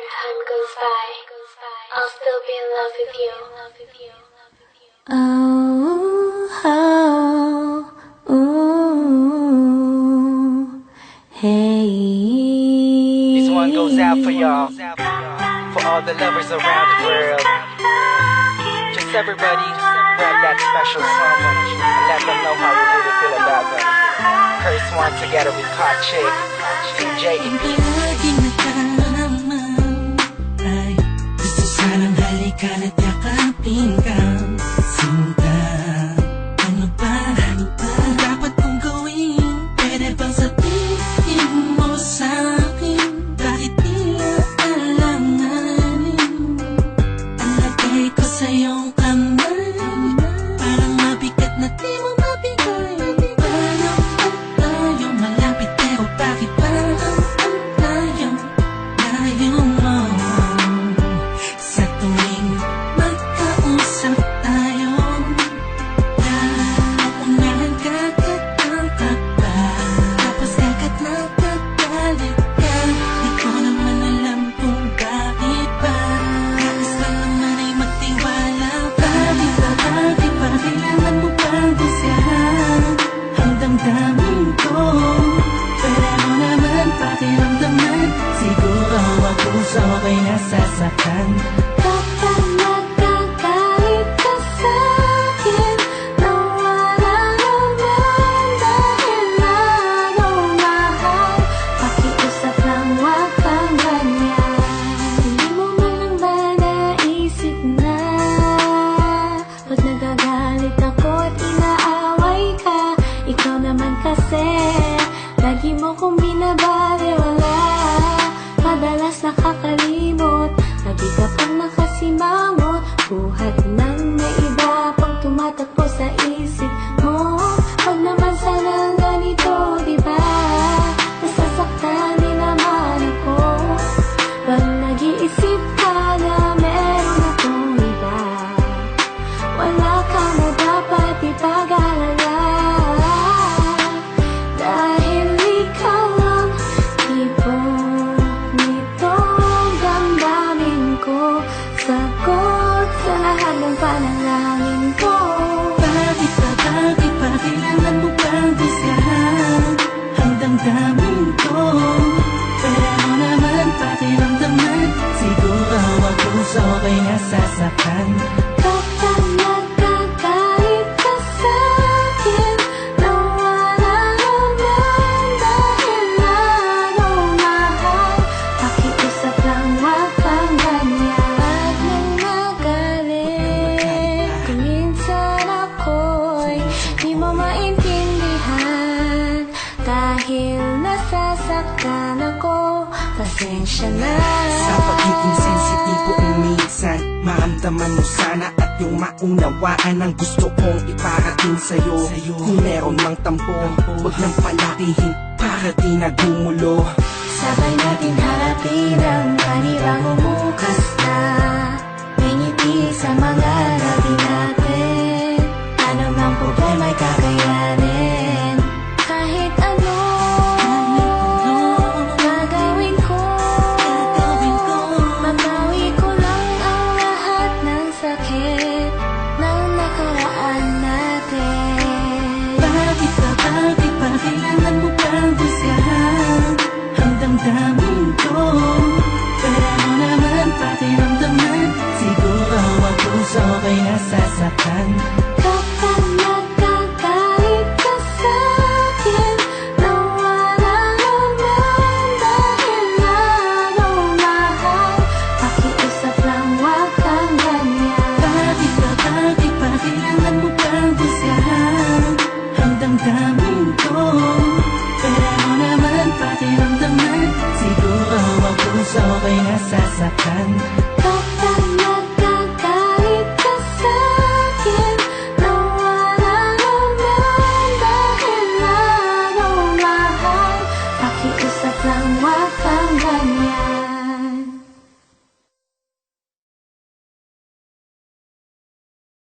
time goes by, I'll still be in love with you. Oh, oh, ooh, hey. This one goes out for y'all, for all the lovers around the world. Just everybody write that special someone and let them know how you really feel about them. Curse one together with Hot Chick, TJ and B. Lagi nagkaraman ay gusto sanang halikan at yakapin ka. Sinta, ano ba ang dapat kong gawin? Pwede bang sabihin mo sa'kin kahit di alanganin? Ang lagay ko sa iyong kamay parang mabigat na di mo mabigay. Paano ang tayong malapit pero bakit ba ang tayong layo mo? Sa tuwing magkausap tayo, nauunahan kagad ang kaba, tapos kagad nagagalit ka. Di ko naman alam kung bakit ba. Nais lang naman ay magtiwala ka. Bakit ba kailangan mo pang busyahan ang damdamin ko? Pwede mo naman pakiramdaman, siguro ako sa okay na sasaktan. Kapag nagkagalit ka sa'kin, nawala naman dahil lalong mahal. Pakiusap lang, wag kang ganyan. Hindi mo man lang ba naisip na pag nagagalit ako at inaaway ka, ikaw naman kasi lagi mo kong binabaliwala. Madalas nakakalimot, lagi ka pang nakasimangot, buhat ng may iba pang tumatakbo sa isip mo. Huwag naman sana ganito, diba? Nasasaktan din naman ako pag nag-iisip ka na meron akong iba. Wala ka na dapat ipag-alala, dahil ikaw ang ibon nitong damdamin ko, sagot sa lahat ng panalangin ko. Bakit ba kailangan mo pang busyahan ang damdamin ko? Pwede mo naman pakiramdaman, siguro ako sa okay na sasaktan. Kapag nagkagalit ka sa'kin, nawala naman dahil lalong mahal. Pakiusap lang, wag kang ganyan. Pag nang magalit, kung minsan ako'y di mo maintindihan, dahil nasasaktan ako, pasensya na. Sa pagiging sensitibo minsan, maramdaman mo sana at yung maunawaan ang gusto kong iparating sa'yo. Kung meron mang tampo, huwag nang palakihin para di nagumulo. Sabay natin harapin ang panibagong bukas na may ngiti sa mga labi natin. Ano mang problema'y kakayanin, kahit ano gagawin ko. Mabawi ko lang ang lahat ng sakit ng nakaraan natin. Bakit ba kailangan mo pang busyahan ang damdamin ko? Pwede mo naman pakiramdaman, siguro ako sa okay na sasaktan. Kapag nagkagalit ka sa'kin, nawala naman dahil lalong mahal. Pakiusap lang, wag kang ganyan. Bakit ba kailangan mo pang busyahan ang damdamin ko? Pwede mo naman pakiramdaman, siguro ako sa okay na sasaktan.